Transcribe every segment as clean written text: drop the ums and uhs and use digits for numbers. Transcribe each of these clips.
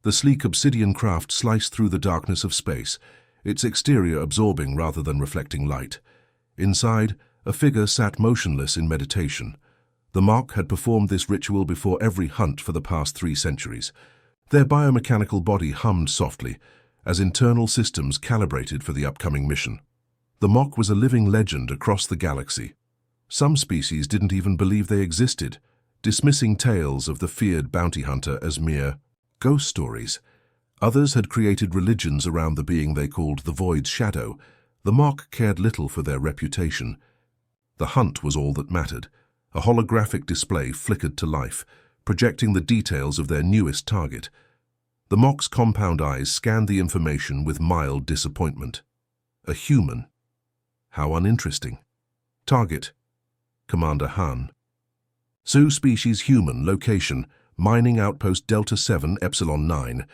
The sleek obsidian craft sliced through the darkness of space, its exterior absorbing rather than reflecting light. Inside, a figure sat motionless in meditation. The Mock had performed this ritual before every hunt for the past 3 centuries. Their biomechanical body hummed softly, as internal systems calibrated for the upcoming mission. The Mock was a living legend across the galaxy. Some species didn't even believe they existed, dismissing tales of the feared bounty hunter as mere ghost stories. Others had created religions around the being they called the Void's shadow. The Mock cared little for their reputation. The hunt was all that mattered. A holographic display flickered to life, projecting the details of their newest target. The Mock's compound eyes scanned the information with mild disappointment. A human. How uninteresting. Target: Commander Han. Sioux species human, location: Mining Outpost Delta 7 Epsilon 9.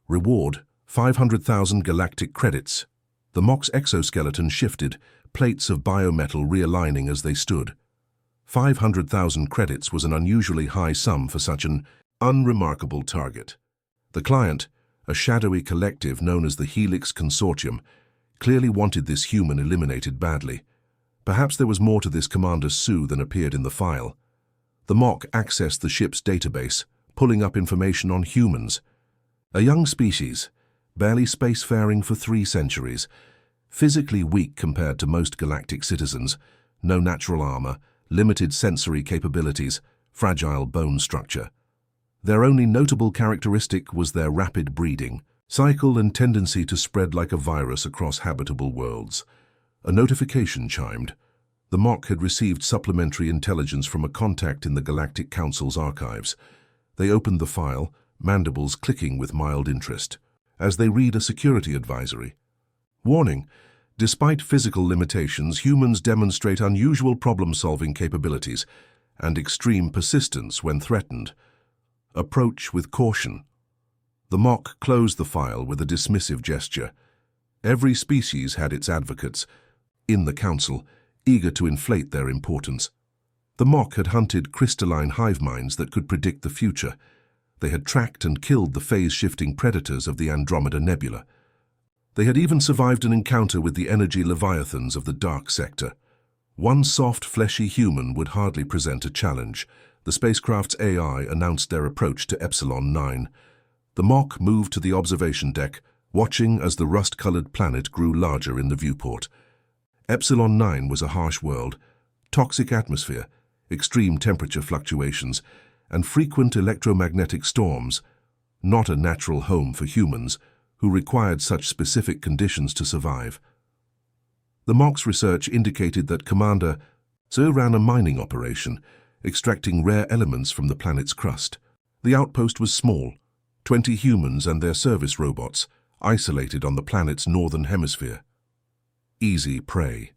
Reward: 500,000 galactic credits. The Mock's exoskeleton shifted, plates of biometal realigning as they stood. 500,000 credits was an unusually high sum for such an unremarkable target. The client, a shadowy collective known as the Helix Consortium, clearly wanted this human eliminated badly. Perhaps there was more to this Commander Sioux than appeared in the file. The Mock accessed the ship's database, pulling up information on humans. A young species, barely spacefaring for 3 centuries, physically weak compared to most galactic citizens, no natural armor, limited sensory capabilities, fragile bone structure. Their only notable characteristic was their rapid breeding cycle and tendency to spread like a virus across habitable worlds. A notification chimed. The Mock had received supplementary intelligence from a contact in the Galactic Council's archives. They opened the file, mandibles clicking with mild interest, as they read a security advisory. Warning: despite physical limitations, humans demonstrate unusual problem-solving capabilities and extreme persistence when threatened. Approach with caution. The Mock closed the file with a dismissive gesture. Every species had its advocates in the Council, eager to inflate their importance. The Mock had hunted crystalline hive minds that could predict the future. They had tracked and killed the phase-shifting predators of the Andromeda Nebula. They had even survived an encounter with the energy leviathans of the Dark Sector. One soft, fleshy human would hardly present a challenge. The spacecraft's AI announced their approach to Epsilon 9. The Mock moved to the observation deck, watching as the rust-colored planet grew larger in the viewport. Epsilon 9 was a harsh world, toxic atmosphere, extreme temperature fluctuations, and frequent electromagnetic storms, not a natural home for humans who required such specific conditions to survive. The Mock's research indicated that Commander Sioux ran a mining operation, extracting rare elements from the planet's crust. The outpost was small, 20 humans and their service robots, isolated on the planet's northern hemisphere. Easy prey.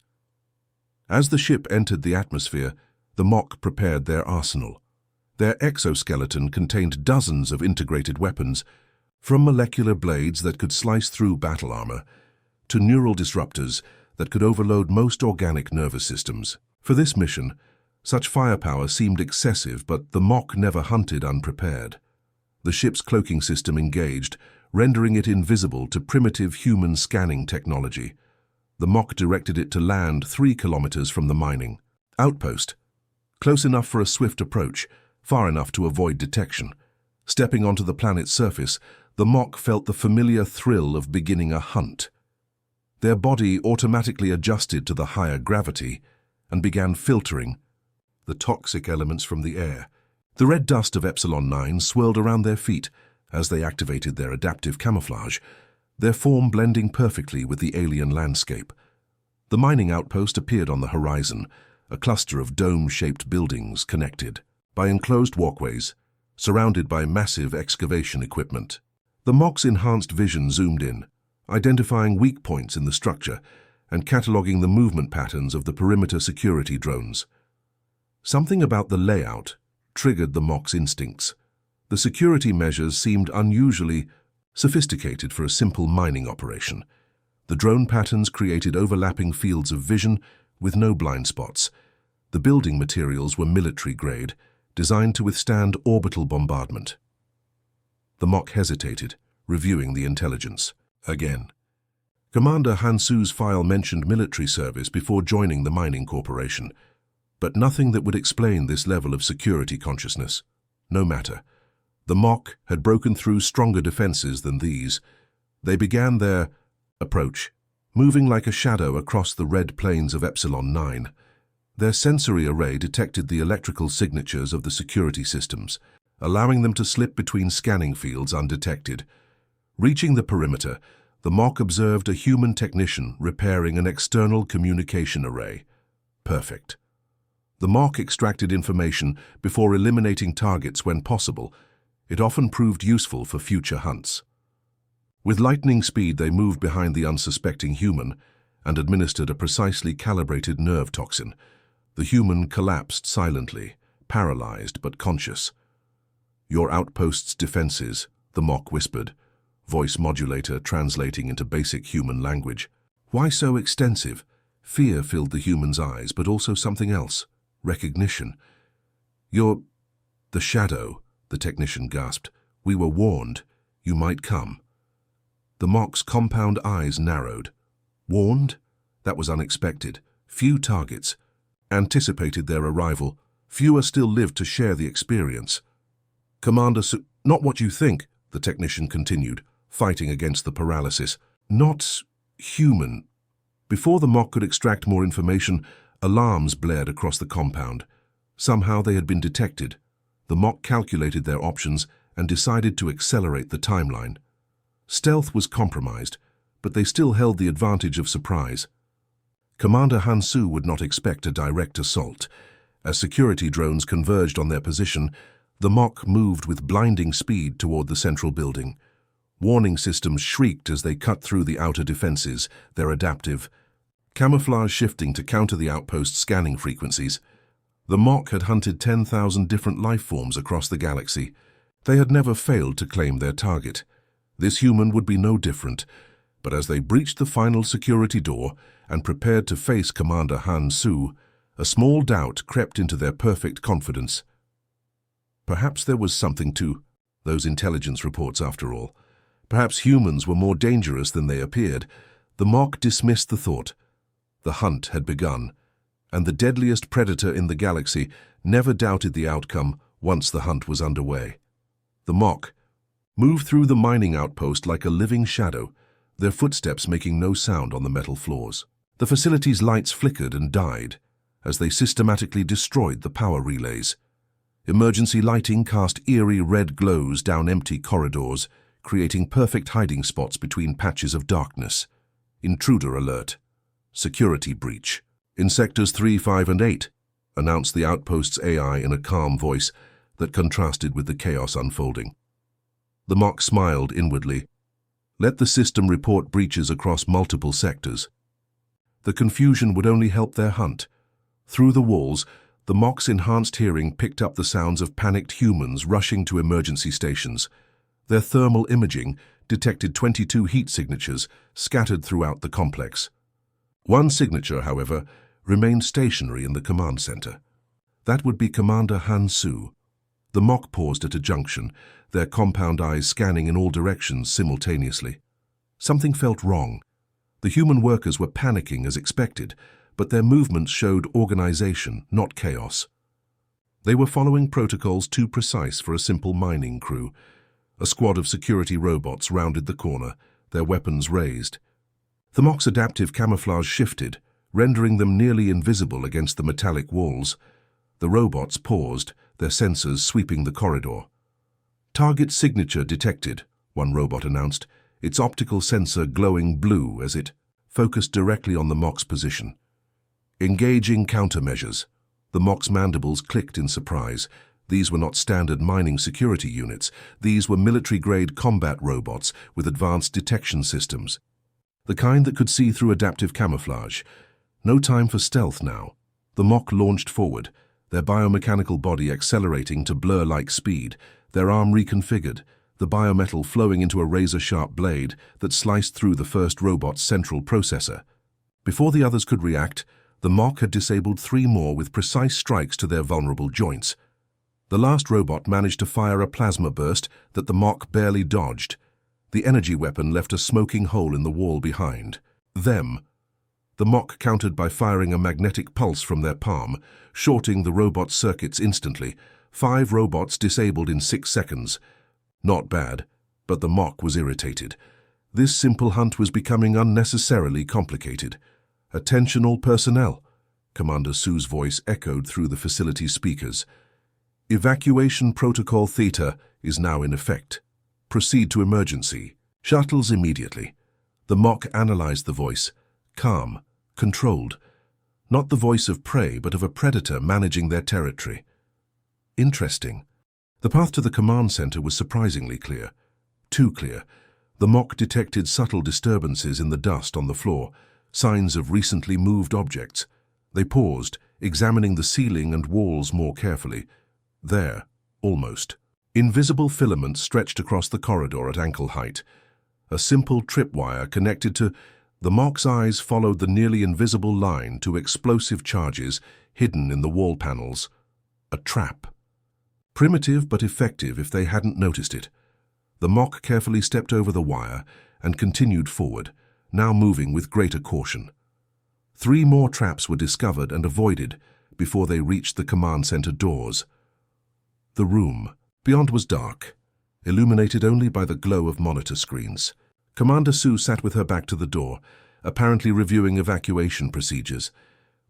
As the ship entered the atmosphere, the Mock prepared their arsenal. Their exoskeleton contained dozens of integrated weapons, from molecular blades that could slice through battle armor, to neural disruptors that could overload most organic nervous systems. For this mission, such firepower seemed excessive, but the Mock never hunted unprepared. The ship's cloaking system engaged, rendering it invisible to primitive human scanning technology. The Mock directed it to land 3 kilometers from the mining outpost, close enough for a swift approach, far enough to avoid detection. Stepping onto the planet's surface, the Mock felt the familiar thrill of beginning a hunt. Their body automatically adjusted to the higher gravity and began filtering the toxic elements from the air. The red dust of Epsilon 9 swirled around their feet as they activated their adaptive camouflage, their form blending perfectly with the alien landscape. The mining outpost appeared on the horizon, a cluster of dome-shaped buildings connected by enclosed walkways, surrounded by massive excavation equipment. The Mock's enhanced vision zoomed in, identifying weak points in the structure and cataloging the movement patterns of the perimeter security drones. Something about the layout triggered the Mock's instincts. The security measures seemed unusually sophisticated for a simple mining operation. The drone patterns created overlapping fields of vision with no blind spots. The building materials were military-grade, designed to withstand orbital bombardment. The Mock hesitated, reviewing the intelligence. Again. Commander Hansu's file mentioned military service before joining the mining corporation, but nothing that would explain this level of security consciousness. No matter. The Mock had broken through stronger defenses than these. They began their approach, moving like a shadow across the red plains of Epsilon 9. Their sensory array detected the electrical signatures of the security systems, allowing them to slip between scanning fields undetected. Reaching the perimeter, the Mock observed a human technician repairing an external communication array. Perfect. The Mock extracted information before eliminating targets when possible. It often proved useful for future hunts. With lightning speed, they moved behind the unsuspecting human and administered a precisely calibrated nerve toxin. The human collapsed silently, paralyzed but conscious. "Your outpost's defenses," the Mock whispered, voice modulator translating into basic human language. Why so extensive? Fear filled the human's eyes, but also something else. Recognition. "You're the Shadow," the technician gasped. "We were warned. You might come." The Mock's compound eyes narrowed. Warned? That was unexpected. Few targets. Anticipated their arrival. Fewer still lived to share the experience. "Commander Not what you think," the technician continued, fighting against the paralysis. "Not human." Before the Mock could extract more information, alarms blared across the compound. Somehow they had been detected. The Mock calculated their options and decided to accelerate the timeline. Stealth was compromised, but they still held the advantage of surprise. Commander Hansu would not expect a direct assault. As security drones converged on their position, the Mock moved with blinding speed toward the central building. Warning systems shrieked as they cut through the outer defenses, their adaptive camouflage shifting to counter the outpost's scanning frequencies. The Mock had hunted 10,000 different life forms across the galaxy. They had never failed to claim their target. This human would be no different, but as they breached the final security door and prepared to face Commander Hansu, a small doubt crept into their perfect confidence. Perhaps there was something to those intelligence reports after all. Perhaps humans were more dangerous than they appeared. The Mock dismissed the thought. The hunt had begun, and the deadliest predator in the galaxy never doubted the outcome once the hunt was underway. The Mock moved through the mining outpost like a living shadow, their footsteps making no sound on the metal floors. The facility's lights flickered and died as they systematically destroyed the power relays. Emergency lighting cast eerie red glows down empty corridors, creating perfect hiding spots between patches of darkness. Intruder alert. Security breach. "In sectors 3, 5, and 8, announced the outpost's AI in a calm voice that contrasted with the chaos unfolding. The Mock smiled inwardly. Let the system report breaches across multiple sectors. The confusion would only help their hunt. Through the walls, the Mock's enhanced hearing picked up the sounds of panicked humans rushing to emergency stations. Their thermal imaging detected 22 heat signatures scattered throughout the complex. One signature, however, remained stationary in the command center. That would be Commander Hansu. The Mock paused at a junction, their compound eyes scanning in all directions simultaneously. Something felt wrong. The human workers were panicking as expected, but their movements showed organization, not chaos. They were following protocols too precise for a simple mining crew. A squad of security robots rounded the corner, their weapons raised. The Mock's adaptive camouflage shifted, rendering them nearly invisible against the metallic walls. The robots paused, their sensors sweeping the corridor. "Target signature detected," one robot announced, its optical sensor glowing blue as it focused directly on the Mock's position. "Engaging countermeasures." The Mock's mandibles clicked in surprise. These were not standard mining security units. These were military-grade combat robots with advanced detection systems. The kind that could see through adaptive camouflage. No time for stealth now. The Mock launched forward, their biomechanical body accelerating to blur-like speed, their arm reconfigured, the biometal flowing into a razor-sharp blade that sliced through the first robot's central processor. Before the others could react, the Mock had disabled 3 more with precise strikes to their vulnerable joints. The last robot managed to fire a plasma burst that the Mock barely dodged. The energy weapon left a smoking hole in the wall behind. Them. The Mock countered by firing a magnetic pulse from their palm, shorting the robot's circuits instantly. 5 robots disabled in 6 seconds. Not bad, but the Mock was irritated. This simple hunt was becoming unnecessarily complicated. "Attention all personnel," Commander Su's voice echoed through the facility's speakers. "Evacuation Protocol Theta is now in effect. Proceed to emergency. Shuttles immediately." The Mock analyzed the voice. Calm, controlled. Not the voice of prey, but of a predator managing their territory. Interesting. The path to the command center was surprisingly clear. Too clear. The Mock detected subtle disturbances in the dust on the floor, signs of recently moved objects. They paused, examining the ceiling and walls more carefully. There, almost. Invisible filaments stretched across the corridor at ankle height. A simple tripwire connected to... The Mock's eyes followed the nearly invisible line to explosive charges hidden in the wall panels. A trap. Primitive but effective if they hadn't noticed it. The Mock carefully stepped over the wire and continued forward, now moving with greater caution. 3 more traps were discovered and avoided before they reached the command center doors. The room beyond was dark, illuminated only by the glow of monitor screens. Commander Su sat with her back to the door, apparently reviewing evacuation procedures.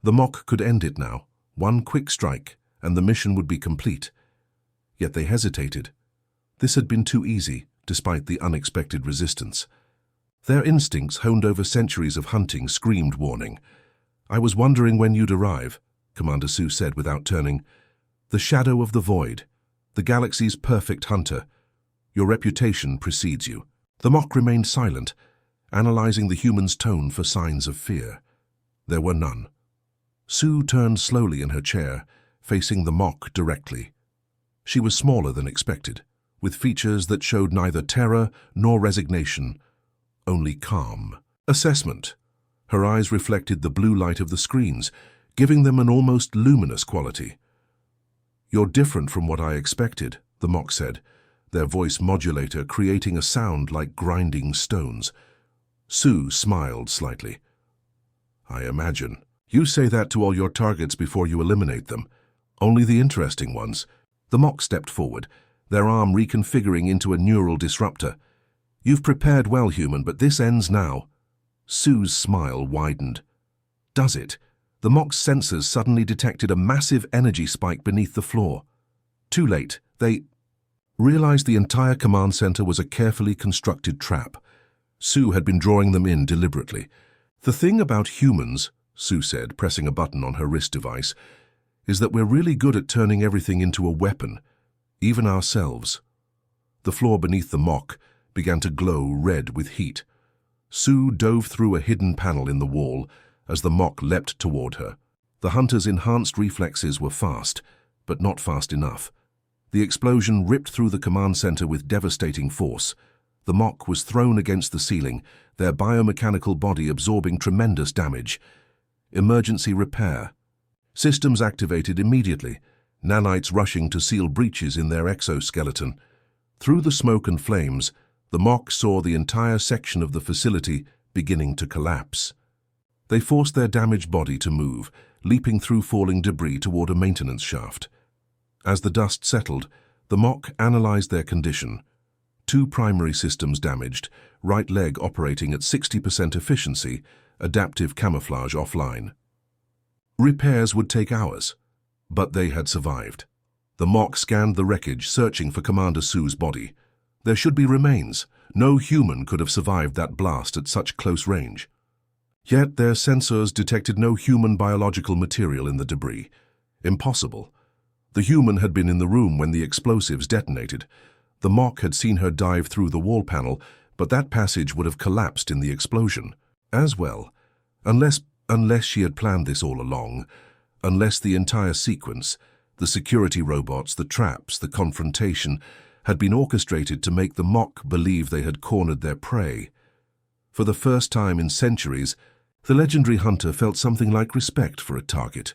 The Mock could end it now. 1 quick strike, and the mission would be complete. Yet they hesitated. This had been too easy, despite the unexpected resistance. Their instincts, honed over centuries of hunting, screamed warning. "I was wondering when you'd arrive," Commander Su said without turning. "The shadow of the void, the galaxy's perfect hunter. Your reputation precedes you." The Mock remained silent, analyzing the human's tone for signs of fear. There were none. Su turned slowly in her chair, facing the Mock directly. She was smaller than expected, with features that showed neither terror nor resignation, only calm. Assessment. Her eyes reflected the blue light of the screens, giving them an almost luminous quality. "You're different from what I expected," the Mock said, their voice modulator creating a sound like grinding stones. Su smiled slightly. "I imagine. You say that to all your targets before you eliminate them. Only the interesting ones." The Mock stepped forward, their arm reconfiguring into a neural disruptor. "You've prepared well, human, but this ends now." Su's smile widened. "Does it?" The Mock's sensors suddenly detected a massive energy spike beneath the floor. Too late, they realized the entire command center was a carefully constructed trap. Su had been drawing them in deliberately. "The thing about humans," Su said, pressing a button on her wrist device, "is that we're really good at turning everything into a weapon, even ourselves." The floor beneath the Mock began to glow red with heat. Su dove through a hidden panel in the wall as the Mock leapt toward her. The hunter's enhanced reflexes were fast, but not fast enough. The explosion ripped through the command center with devastating force. The Mock was thrown against the ceiling, their biomechanical body absorbing tremendous damage. Emergency repair. Systems activated immediately, nanites rushing to seal breaches in their exoskeleton. Through the smoke and flames, the Mock saw the entire section of the facility beginning to collapse. They forced their damaged body to move, leaping through falling debris toward a maintenance shaft. As the dust settled, the Mock analyzed their condition. 2 primary systems damaged, right leg operating at 60% efficiency, adaptive camouflage offline. Repairs would take hours, but they had survived. The Mock scanned the wreckage, searching for Commander Su's body. There should be remains. No human could have survived that blast at such close range. Yet their sensors detected no human biological material in the debris. Impossible. The human had been in the room when the explosives detonated. The Mock had seen her dive through the wall panel, but that passage would have collapsed in the explosion. As well, unless she had planned this all along, unless the entire sequence, the security robots, the traps, the confrontation, had been orchestrated to make the Mock believe they had cornered their prey. For the first time in centuries, the legendary hunter felt something like respect for a target.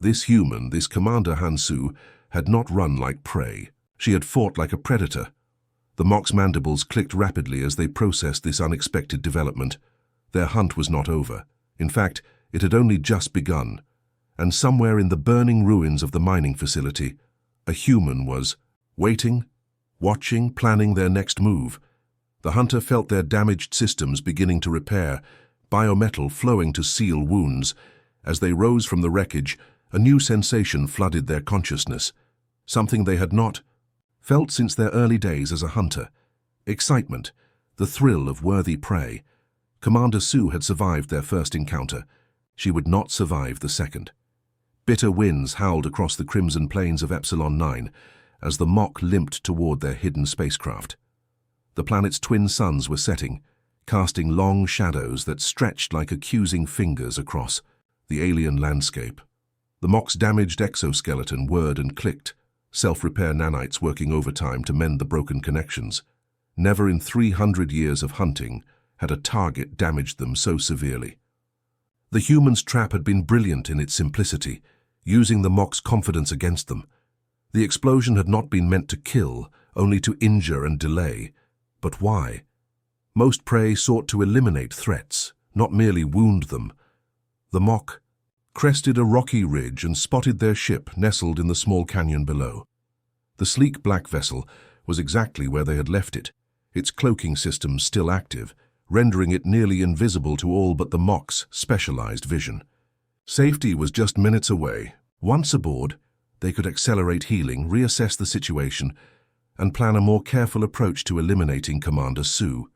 This human, this Commander Han Su, had not run like prey. She had fought like a predator. The mock's mandibles clicked rapidly as they processed this unexpected development. Their hunt was not over. In fact, it had only just begun. And somewhere in the burning ruins of the mining facility, a human was waiting, watching, planning their next move. The hunter felt their damaged systems beginning to repair, biometal flowing to seal wounds. As they rose from the wreckage, a new sensation flooded their consciousness, something they had not felt since their early days as a hunter. Excitement, the thrill of worthy prey. Commander Sue had survived their first encounter. She would not survive the second. Bitter winds howled across the crimson plains of Epsilon 9 as the mock limped toward their hidden spacecraft. The planet's twin suns were setting, casting long shadows that stretched like accusing fingers across the alien landscape. The mock's damaged exoskeleton whirred and clicked, self-repair nanites working overtime to mend the broken connections. Never in 300 years of hunting had a target damaged them so severely. The human's trap had been brilliant in its simplicity, using the mock's confidence against them. The explosion had not been meant to kill, only to injure and delay. But why? Most prey sought to eliminate threats, not merely wound them. The mock crested a rocky ridge and spotted their ship nestled in the small canyon below. The sleek black vessel was exactly where they had left it, its cloaking system still active, rendering it nearly invisible to all but the mock's specialized vision. Safety was just minutes away. Once aboard, they could accelerate healing, reassess the situation, and plan a more careful approach to eliminating Commander Sue.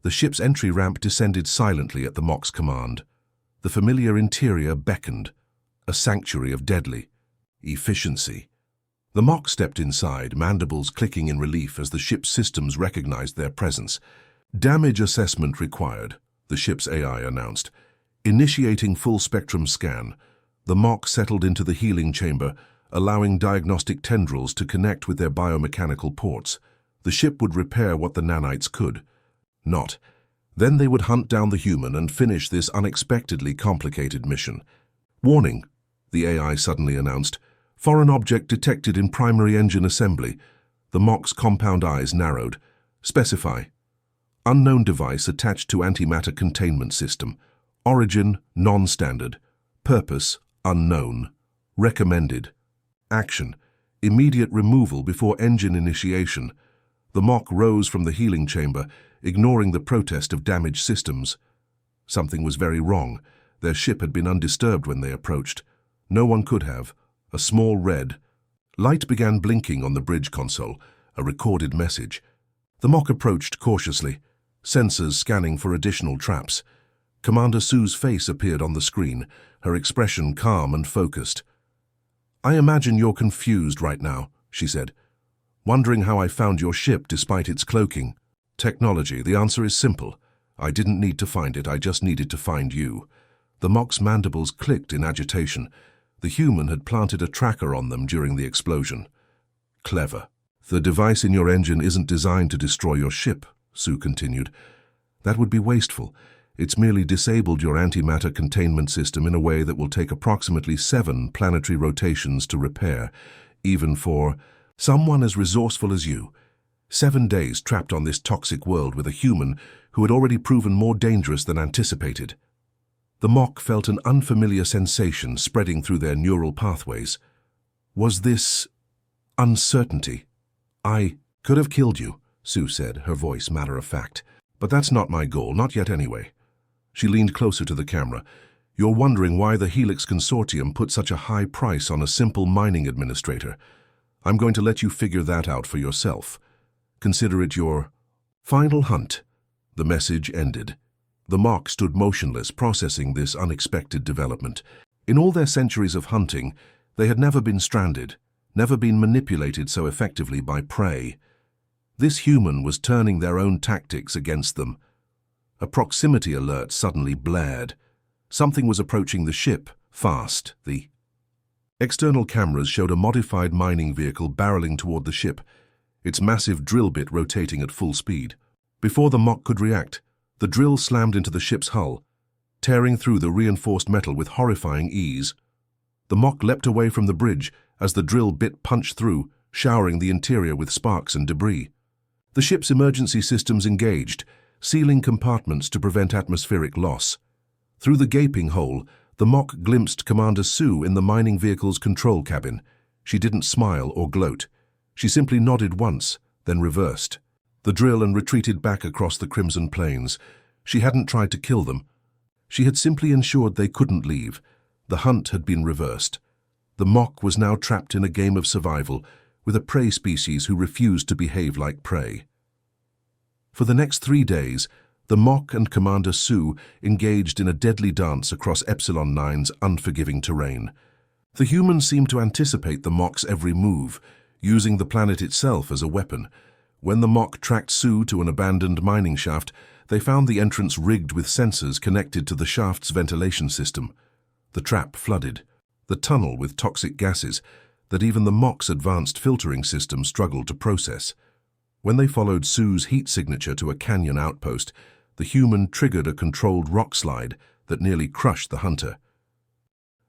The ship's entry ramp descended silently at the mock's command. The familiar interior beckoned, a sanctuary of deadly efficiency. The mock stepped inside, mandibles clicking in relief as the ship's systems recognized their presence. Damage assessment required, the ship's AI announced. Initiating full-spectrum scan, the mock settled into the healing chamber, allowing diagnostic tendrils to connect with their biomechanical ports. The ship would repair what the nanites could not. Then they would hunt down the human and finish this unexpectedly complicated mission. Warning, the AI suddenly announced. Foreign object detected in primary engine assembly. The mock's compound eyes narrowed. Specify. Unknown device attached to antimatter containment system. Origin, non-standard. Purpose, unknown. Recommended. Action, immediate removal before engine initiation. The mock rose from the healing chamber, ignoring the protest of damaged systems. Something was very wrong. Their ship had been undisturbed when they approached. No one could have. A small red light began blinking on the bridge console, a recorded message. The mock approached cautiously, sensors scanning for additional traps. Commander Sue's face appeared on the screen, her expression calm and focused. "I imagine you're confused right now," she said. "Wondering how I found your ship despite its cloaking. Technology, the answer is simple. I didn't need to find it, I just needed to find you." The mock's mandibles clicked in agitation. The human had planted a tracker on them during the explosion. "Clever. The device in your engine isn't designed to destroy your ship," Sue continued. "That would be wasteful. It's merely disabled your antimatter containment system in a way that will take approximately 7 planetary rotations to repair, even for someone as resourceful as you. 7 days trapped on this toxic world with a human who had already proven more dangerous than anticipated." The mock felt an unfamiliar sensation spreading through their neural pathways. Was this uncertainty? "I could have killed you," Sue said, her voice matter-of-fact. "But that's not my goal, not yet anyway." She leaned closer to the camera. "You're wondering why the Helix Consortium put such a high price on a simple mining administrator. I'm going to let you figure that out for yourself. Consider it your final hunt." The message ended. The mock stood motionless, processing this unexpected development. In all their centuries of hunting, they had never been stranded, never been manipulated so effectively by prey. This human was turning their own tactics against them. A proximity alert suddenly blared. Something was approaching the ship, fast. The external cameras showed a modified mining vehicle barreling toward the ship, its massive drill bit rotating at full speed. Before the mock could react, the drill slammed into the ship's hull, tearing through the reinforced metal with horrifying ease. The mock leapt away from the bridge as the drill bit punched through, showering the interior with sparks and debris. The ship's emergency systems engaged, sealing compartments to prevent atmospheric loss. Through the gaping hole, the Mock glimpsed Commander Sue in the mining vehicle's control cabin. She didn't smile or gloat. She simply nodded once, then reversed the drill and retreated back across the crimson plains. She hadn't tried to kill them. She had simply ensured they couldn't leave. The hunt had been reversed. The Mock was now trapped in a game of survival with a prey species who refused to behave like prey. For the next 3 days, the Mock and Commander Sue engaged in a deadly dance across Epsilon 9's unforgiving terrain. The humans seemed to anticipate the Mock's every move, using the planet itself as a weapon. When the Mock tracked Sue to an abandoned mining shaft, they found the entrance rigged with sensors connected to the shaft's ventilation system. The trap flooded, the tunnel with toxic gases that even the Mock's advanced filtering system struggled to process. When they followed Sue's heat signature to a canyon outpost, the human triggered a controlled rock slide that nearly crushed the hunter.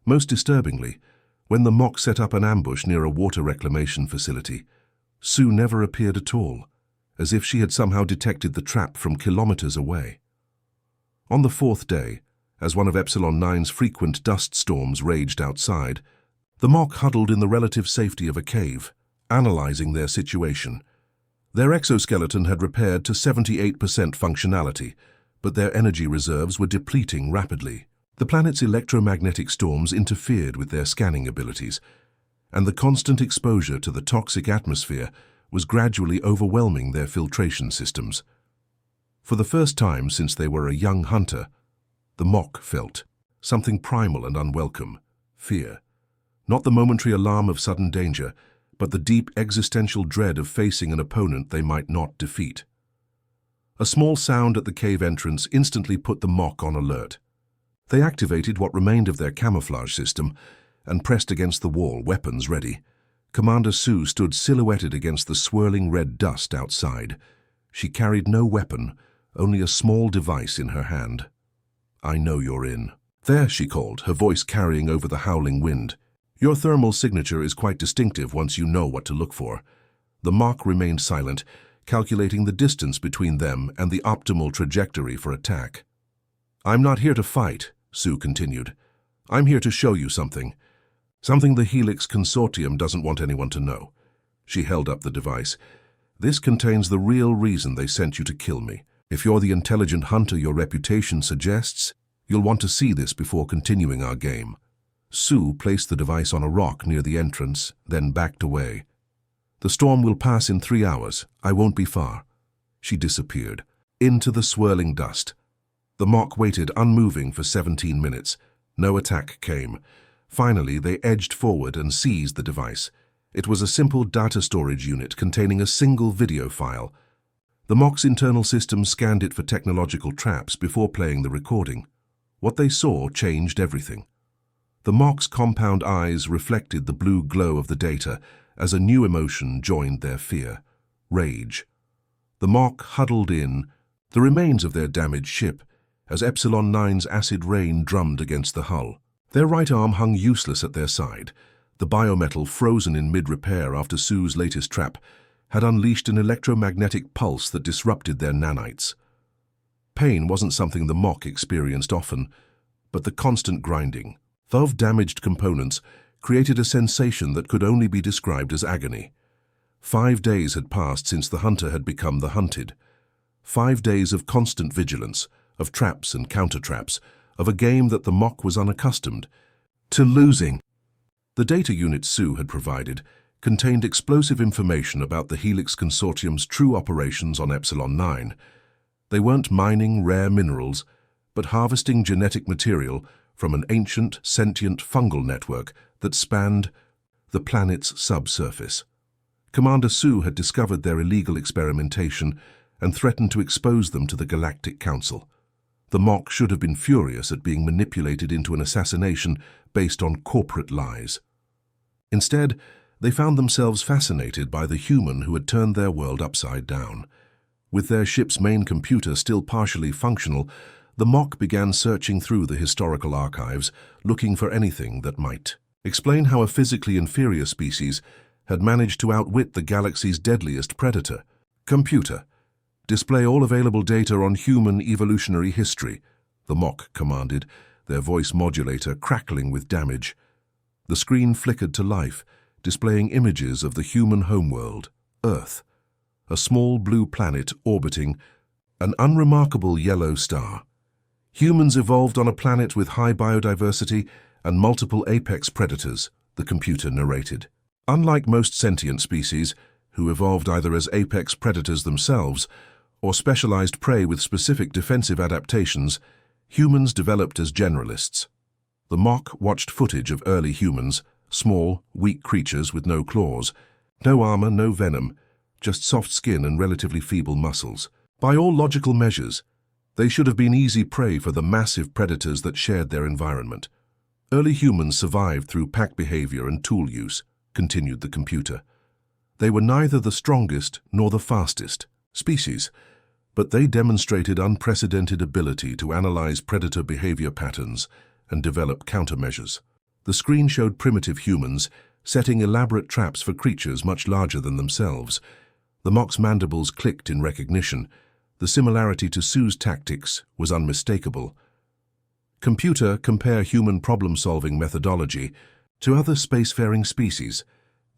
Most disturbingly, when the Mock set up an ambush near a water reclamation facility, Sue never appeared at all, as if she had somehow detected the trap from kilometers away. On the 4th day, as one of Epsilon 9's frequent dust storms raged outside, the Mock huddled in the relative safety of a cave, analyzing their situation. Their exoskeleton had repaired to 78% functionality, but their energy reserves were depleting rapidly. The planet's electromagnetic storms interfered with their scanning abilities, and the constant exposure to the toxic atmosphere was gradually overwhelming their filtration systems. For the first time since they were a young hunter, the Mock felt something primal and unwelcome: fear. Not the momentary alarm of sudden danger, but the deep existential dread of facing an opponent they might not defeat. A small sound at the cave entrance instantly put the Mock on alert. They activated what remained of their camouflage system and pressed against the wall, weapons ready. Commander Sue stood silhouetted against the swirling red dust outside. She carried no weapon, only a small device in her hand. "I know you're in." "There," she called, her voice carrying over the howling wind. "Your thermal signature is quite distinctive once you know what to look for." The Mock remained silent, calculating the distance between them and the optimal trajectory for attack. "I'm not here to fight," Sue continued. "I'm here to show you something. Something the Helix Consortium doesn't want anyone to know." She held up the device. "This contains the real reason they sent you to kill me. If you're the intelligent hunter your reputation suggests, you'll want to see this before continuing our game." Sue placed the device on a rock near the entrance, then backed away. "The storm will pass in 3 hours. I won't be far." She disappeared into the swirling dust. The Mock waited unmoving for 17 minutes. No attack came. Finally, they edged forward and seized the device. It was a simple data storage unit containing a single video file. The Mock's internal system scanned it for technological traps before playing the recording. What they saw changed everything. The Mock's compound eyes reflected the blue glow of the data as a new emotion joined their fear: rage. The Mock huddled in, the remains of their damaged ship, as Epsilon 9's acid rain drummed against the hull. Their right arm hung useless at their side. The biometal, frozen in mid-repair after Sue's latest trap, had unleashed an electromagnetic pulse that disrupted their nanites. Pain wasn't something the Mock experienced often, but the constant grinding of damaged components created a sensation that could only be described as agony. 5 days had passed since the hunter had become the hunted. 5 days of constant vigilance, of traps and counter-traps, of a game that the Mock was unaccustomed to losing. The data unit Sue had provided contained explosive information about the Helix Consortium's true operations on Epsilon 9. They weren't mining rare minerals, but harvesting genetic material from an ancient, sentient fungal network that spanned the planet's subsurface. Commander Sue had discovered their illegal experimentation and threatened to expose them to the Galactic Council. The Mock should have been furious at being manipulated into an assassination based on corporate lies. Instead, they found themselves fascinated by the human who had turned their world upside down. With their ship's main computer still partially functional, the Mock began searching through the historical archives, looking for anything that might Explain how a physically inferior species had managed to outwit the galaxy's deadliest predator. Computer, display all available data on human evolutionary history, the mock commanded, their voice modulator crackling with damage. The screen flickered to life, displaying images of the human homeworld, Earth, a small blue planet orbiting an unremarkable yellow star. Humans evolved on a planet with high biodiversity and multiple apex predators, the computer narrated. Unlike most sentient species, who evolved either as apex predators themselves or specialized prey with specific defensive adaptations, humans developed as generalists. The mock watched footage of early humans, small, weak creatures with no claws, no armor, no venom, just soft skin and relatively feeble muscles. By all logical measures, they should have been easy prey for the massive predators that shared their environment. Early humans survived through pack behavior and tool use, continued the computer. They were neither the strongest nor the fastest species, but they demonstrated unprecedented ability to analyze predator behavior patterns and develop countermeasures. The screen showed primitive humans setting elaborate traps for creatures much larger than themselves. The mock's mandibles clicked in recognition. The similarity to Sue's tactics was unmistakable. Computer, compare human problem-solving methodology to other spacefaring species.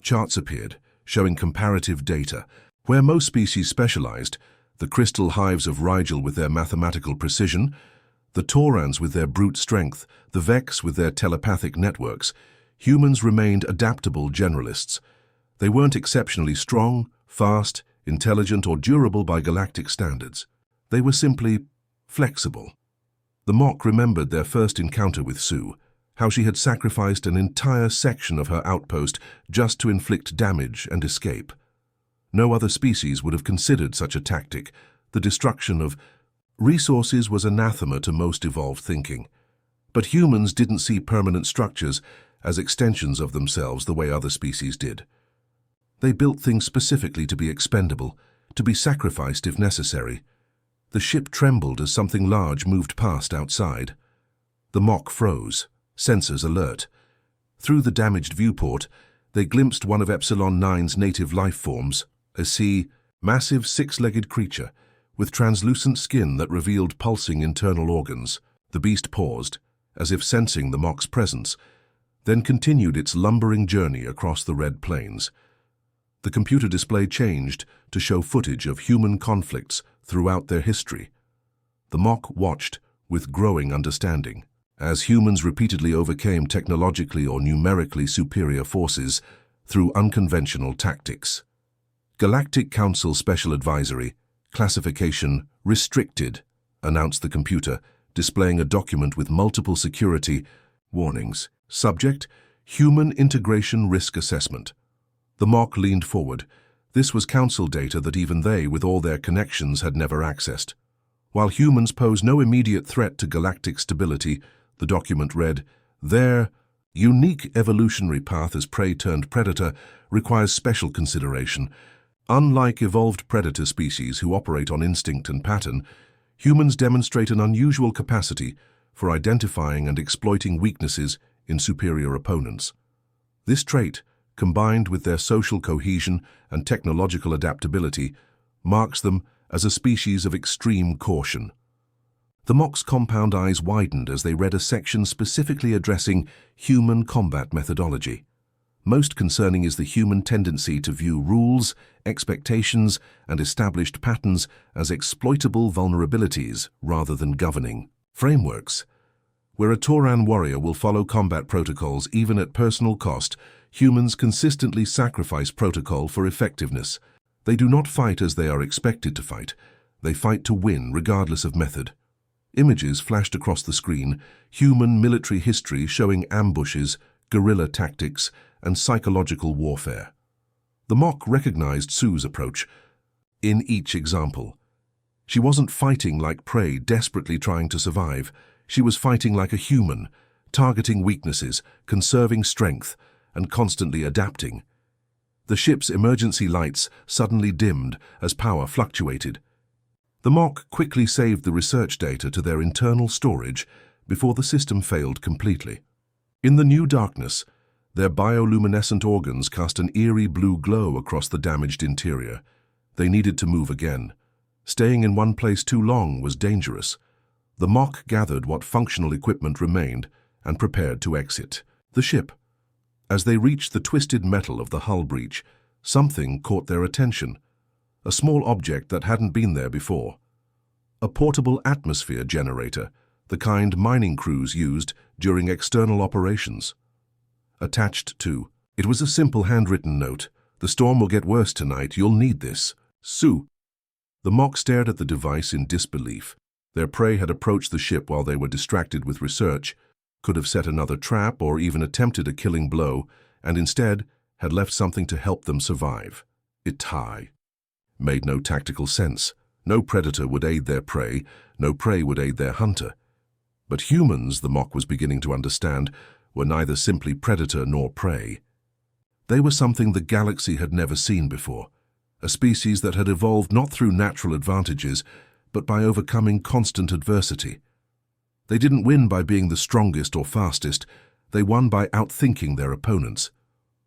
Charts appeared, showing comparative data. Where most species specialized, the crystal hives of Rigel with their mathematical precision, the Taurans with their brute strength, the Vex with their telepathic networks, humans remained adaptable generalists. They weren't exceptionally strong, fast, intelligent, or durable by galactic standards. They were simply flexible. The mock remembered their first encounter with Sue, how she had sacrificed an entire section of her outpost just to inflict damage and escape. No other species would have considered such a tactic. The destruction of resources was anathema to most evolved thinking. But humans didn't see permanent structures as extensions of themselves the way other species did. They built things specifically to be expendable, to be sacrificed if necessary. The ship trembled as something large moved past outside. The mock froze, sensors alert. Through the damaged viewport, they glimpsed one of Epsilon 9's native life forms, a massive six-legged creature with translucent skin that revealed pulsing internal organs. The beast paused, as if sensing the mock's presence, then continued its lumbering journey across the red plains. The computer display changed to show footage of human conflicts throughout their history. The mock watched with growing understanding, as humans repeatedly overcame technologically or numerically superior forces through unconventional tactics. Galactic Council Special Advisory, Classification Restricted, announced the computer, displaying a document with multiple security warnings. Subject, Human Integration Risk Assessment. The mock leaned forward. This was council data that even they, with all their connections, had never accessed. While humans pose no immediate threat to galactic stability, the document read, their unique evolutionary path as prey-turned-predator requires special consideration. Unlike evolved predator species who operate on instinct and pattern, humans demonstrate an unusual capacity for identifying and exploiting weaknesses in superior opponents. This trait, combined with their social cohesion and technological adaptability, marks them as a species of extreme caution. The mock's compound eyes widened as they read a section specifically addressing human combat methodology. Most concerning is the human tendency to view rules, expectations, and established patterns as exploitable vulnerabilities rather than governing frameworks. Where a Tauran warrior will follow combat protocols even at personal cost, humans consistently sacrifice protocol for effectiveness. They do not fight as they are expected to fight. They fight to win regardless of method. Images flashed across the screen, human military history showing ambushes, guerrilla tactics, and psychological warfare. The mock recognized Sue's approach in each example. She wasn't fighting like prey, desperately trying to survive. She was fighting like a human, targeting weaknesses, conserving strength, and constantly adapting. The ship's emergency lights suddenly dimmed as power fluctuated. The mock quickly saved the research data to their internal storage before the system failed completely. In the new darkness, the mock Their bioluminescent organs cast an eerie blue glow across the damaged interior. They needed to move again. Staying in one place too long was dangerous. The Mock gathered what functional equipment remained and prepared to exit the ship. As they reached the twisted metal of the hull breach, something caught their attention. A small object that hadn't been there before. A portable atmosphere generator, the kind mining crews used during external operations. Attached to, it was a simple handwritten note. "The storm will get worse tonight. You'll need this. Sue." The Mock stared at the device in disbelief. Their prey had approached the ship while they were distracted with research, could have set another trap or even attempted a killing blow, and instead had left something to help them survive. HFY. Made no tactical sense. No predator would aid their prey, no prey would aid their hunter. But humans, the Mock was beginning to understand, were neither simply predator nor prey. They were something the galaxy had never seen before, a species that had evolved not through natural advantages, but by overcoming constant adversity. They didn't win by being the strongest or fastest, they won by outthinking their opponents.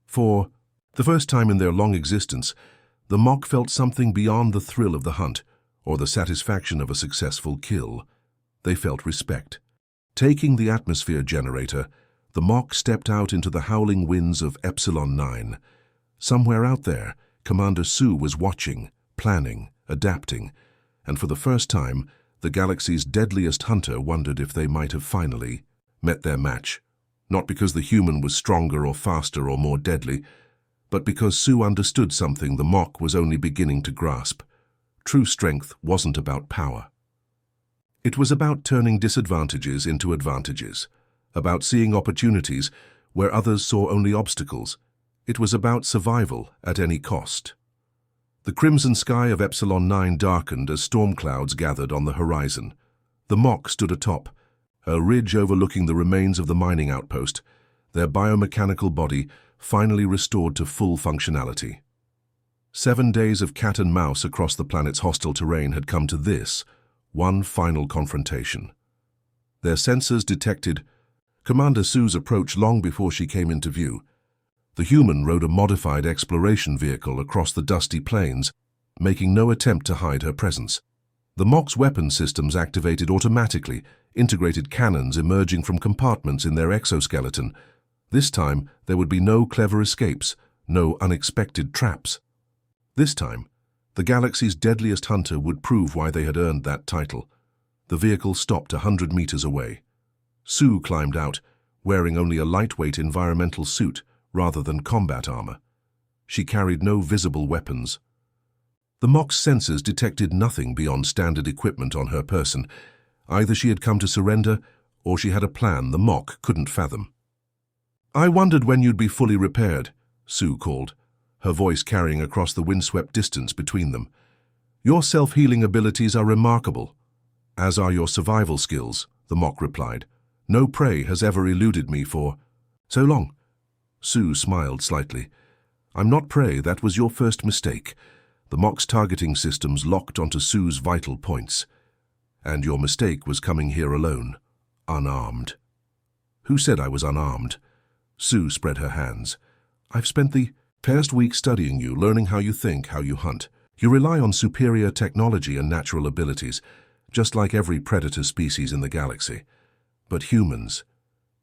For the first time in their long existence, the Mock felt something beyond the thrill of the hunt or the satisfaction of a successful kill. They felt respect. Taking the atmosphere generator, the Mock stepped out into the howling winds of Epsilon 9. Somewhere out there, Commander Sue was watching, planning, adapting, and for the first time, the galaxy's deadliest hunter wondered if they might have finally met their match. Not because the human was stronger or faster or more deadly, but because Sue understood something the Mock was only beginning to grasp. True strength wasn't about power. It was about turning disadvantages into advantages, about seeing opportunities where others saw only obstacles. It was about survival at any cost. The crimson sky of Epsilon 9 darkened as storm clouds gathered on the horizon. The Mock stood atop, a ridge overlooking the remains of the mining outpost, their biomechanical body finally restored to full functionality. 7 days of cat and mouse across the planet's hostile terrain had come to this, one final confrontation. Their sensors detected Commander Sue's approach long before she came into view. The human rode a modified exploration vehicle across the dusty plains, making no attempt to hide her presence. The Mock's weapon systems activated automatically, integrated cannons emerging from compartments in their exoskeleton. This time, there would be no clever escapes, no unexpected traps. This time, the galaxy's deadliest hunter would prove why they had earned that title. The vehicle stopped 100 meters away. Sue climbed out, wearing only a lightweight environmental suit rather than combat armor. She carried no visible weapons. The Mock's sensors detected nothing beyond standard equipment on her person. Either she had come to surrender, or she had a plan the Mock couldn't fathom. "I wondered when you'd be fully repaired," Sue called, her voice carrying across the windswept distance between them. "Your self-healing abilities are remarkable." "As are your survival skills," the Mock replied. "No prey has ever eluded me for so long." Sue smiled slightly. "I'm not prey, that was your first mistake." The Mock's targeting systems locked onto Sue's vital points. "And your mistake was coming here alone, unarmed." "Who said I was unarmed?" Sue spread her hands. "I've spent the past week studying you, learning how you think, how you hunt. You rely on superior technology and natural abilities, just like every predator species in the galaxy. But humans,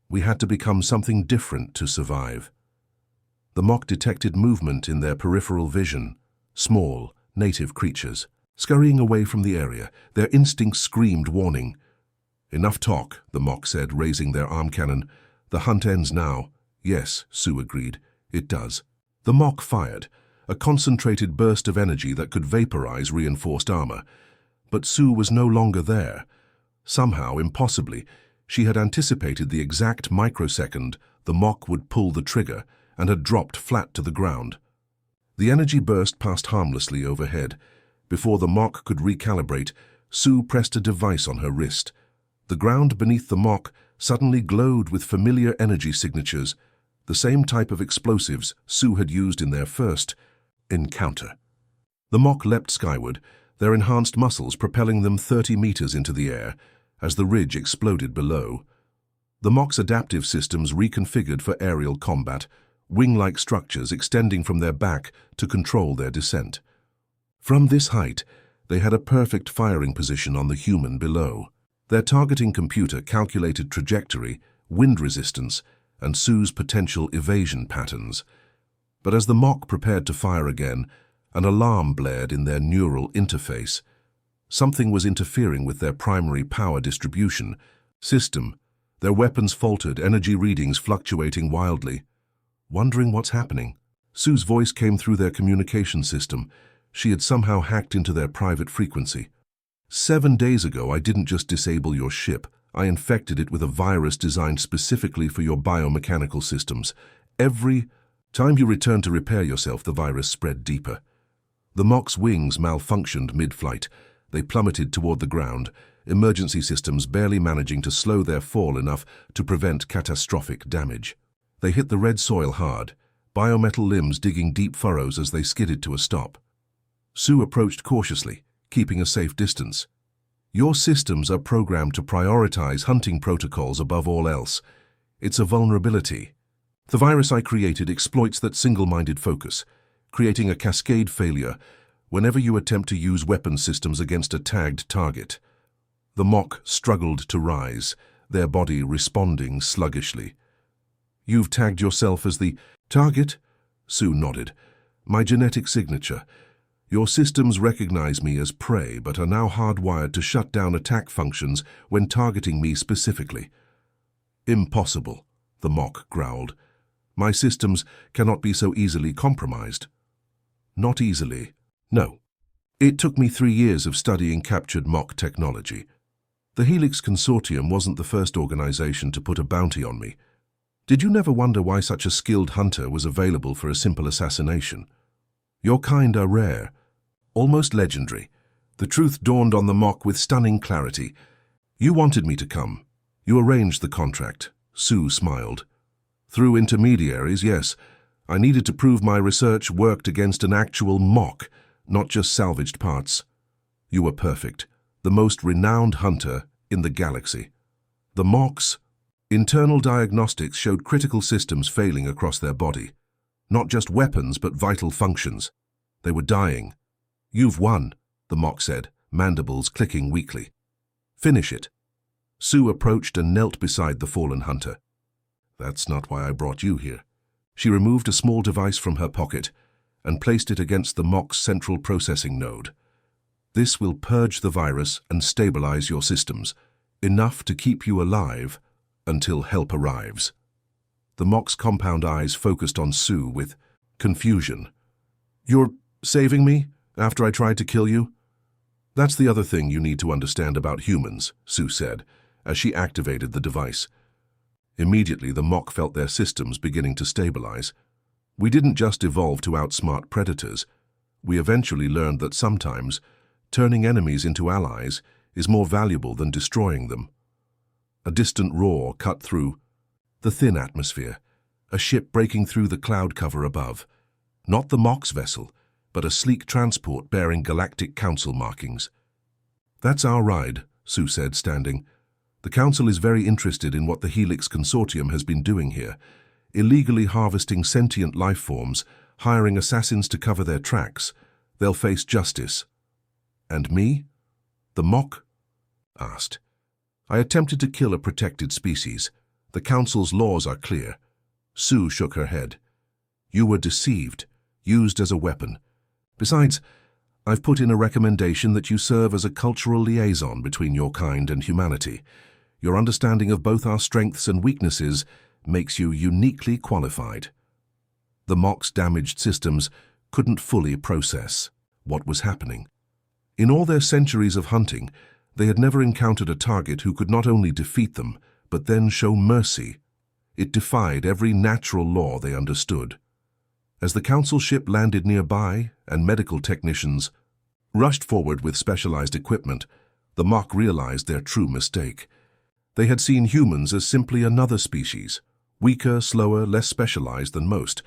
we had to become something different to survive." The Mock detected movement in their peripheral vision, small, native creatures, scurrying away from the area. Their instincts screamed warning. "Enough talk," the Mock said, raising their arm cannon. "The hunt ends now." "Yes," Sue agreed. "It does." The Mock fired, a concentrated burst of energy that could vaporize reinforced armor. But Sue was no longer there. Somehow, impossibly, she had anticipated the exact microsecond the Mock would pull the trigger and had dropped flat to the ground. The energy burst passed harmlessly overhead. Before the Mock could recalibrate, Sue pressed a device on her wrist. The ground beneath the Mock suddenly glowed with familiar energy signatures, the same type of explosives Sue had used in their first encounter. The Mock leapt skyward, their enhanced muscles propelling them 30 meters into the air as the ridge exploded below. The Mock's adaptive systems reconfigured for aerial combat, wing-like structures extending from their back to control their descent. From this height, they had a perfect firing position on the human below. Their targeting computer calculated trajectory, wind resistance, and Sue's potential evasion patterns. But as the Mock prepared to fire again, an alarm blared in their neural interface. Something was interfering with their primary power distribution system. Their weapons faltered, energy readings fluctuating wildly. Wondering what's happening, Sue's voice came through their communication system. She had somehow hacked into their private frequency. 7 days ago, I didn't just disable your ship. I infected it with a virus designed specifically for your biomechanical systems. Every time you returned to repair yourself, the virus spread deeper. The Mock's wings malfunctioned mid-flight. They plummeted toward the ground, emergency systems barely managing to slow their fall enough to prevent catastrophic damage. They hit the red soil hard, biometal limbs digging deep furrows as they skidded to a stop. Sue approached cautiously, keeping a safe distance. Your systems are programmed to prioritize hunting protocols above all else. It's a vulnerability. The virus I created exploits that single-minded focus, creating a cascade failure whenever you attempt to use weapon systems against a tagged target. The Mock struggled to rise, their body responding sluggishly. You've tagged yourself as the target? Sue nodded. My genetic signature. Your systems recognize me as prey, but are now hardwired to shut down attack functions when targeting me specifically. Impossible, the Mock growled. My systems cannot be so easily compromised. Not easily. No. It took me 3 years of studying captured Mock technology. The Helix Consortium wasn't the first organization to put a bounty on me. Did you never wonder why such a skilled hunter was available for a simple assassination? Your kind are rare, almost legendary. The truth dawned on the Mock with stunning clarity. You wanted me to come. You arranged the contract. Sue smiled. Through intermediaries, yes. I needed to prove my research worked against an actual Mock, not just salvaged parts. You were perfect, the most renowned hunter in the galaxy. The Mock's internal diagnostics showed critical systems failing across their body. Not just weapons, but vital functions. They were dying. You've won, the Mock said, mandibles clicking weakly. Finish it. Sue approached and knelt beside the fallen hunter. That's not why I brought you here. She removed a small device from her pocket and placed it against the Mock's central processing node. This will purge the virus and stabilize your systems, enough to keep you alive until help arrives. The Mock's compound eyes focused on Sue with confusion. You're saving me after I tried to kill you? That's the other thing you need to understand about humans, Sue said, as she activated the device. Immediately, the Mock felt their systems beginning to stabilize. We didn't just evolve to outsmart predators. We eventually learned that sometimes turning enemies into allies is more valuable than destroying them. A distant roar cut through the thin atmosphere, a ship breaking through the cloud cover above. Not the Mock's vessel, but a sleek transport bearing Galactic Council markings. That's our ride, Sue said, standing. The Council is very interested in what the Helix Consortium has been doing here, illegally harvesting sentient life forms, hiring assassins to cover their tracks. They'll face justice. And me? The Mock asked. I attempted to kill a protected species. The Council's laws are clear. Sue shook her head. You were deceived, used as a weapon. Besides, I've put in a recommendation that you serve as a cultural liaison between your kind and humanity. Your understanding of both our strengths and weaknesses makes you uniquely qualified. The Mock's damaged systems couldn't fully process what was happening. In all their centuries of hunting, they had never encountered a target who could not only defeat them, but then show mercy. It defied every natural law they understood. As the Council ship landed nearby and medical technicians rushed forward with specialized equipment, the Mock realized their true mistake. They had seen humans as simply another species, weaker, slower, less specialized than most.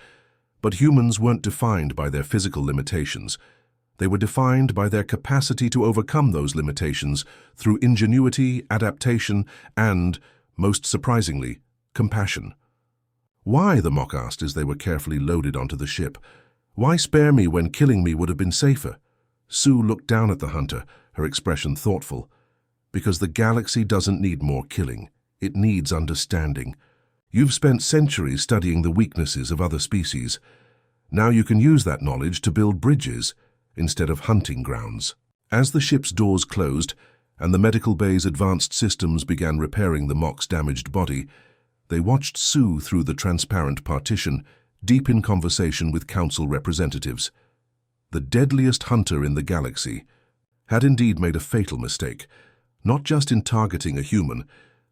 But humans weren't defined by their physical limitations. They were defined by their capacity to overcome those limitations through ingenuity, adaptation, and, Most surprisingly, compassion. "Why?" the Mock asked as they were carefully loaded onto the ship. "Why spare me when killing me would have been safer?" Sue looked down at the hunter, her expression thoughtful. "Because the galaxy doesn't need more killing. It needs understanding. You've spent centuries studying the weaknesses of other species. Now you can use that knowledge to build bridges instead of hunting grounds." As the ship's doors closed and the medical bay's advanced systems began repairing the Mock's damaged body, they watched Sue through the transparent partition, deep in conversation with council representatives. The deadliest hunter in the galaxy had indeed made a fatal mistake, not just in targeting a human,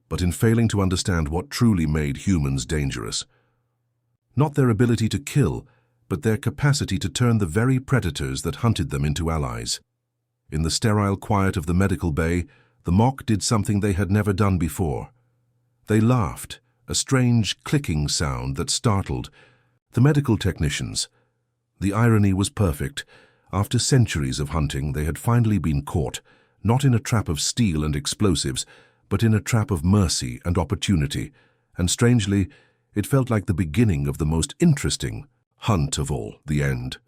but in failing to understand what truly made humans dangerous. Not their ability to kill, but their capacity to turn the very predators that hunted them into allies. In the sterile quiet of the medical bay, the Mock did something they had never done before. They laughed, a strange clicking sound that startled the medical technicians. The irony was perfect. After centuries of hunting, they had finally been caught, not in a trap of steel and explosives, but in a trap of mercy and opportunity, and strangely, it felt like the beginning of the most interesting hunt of all, the end.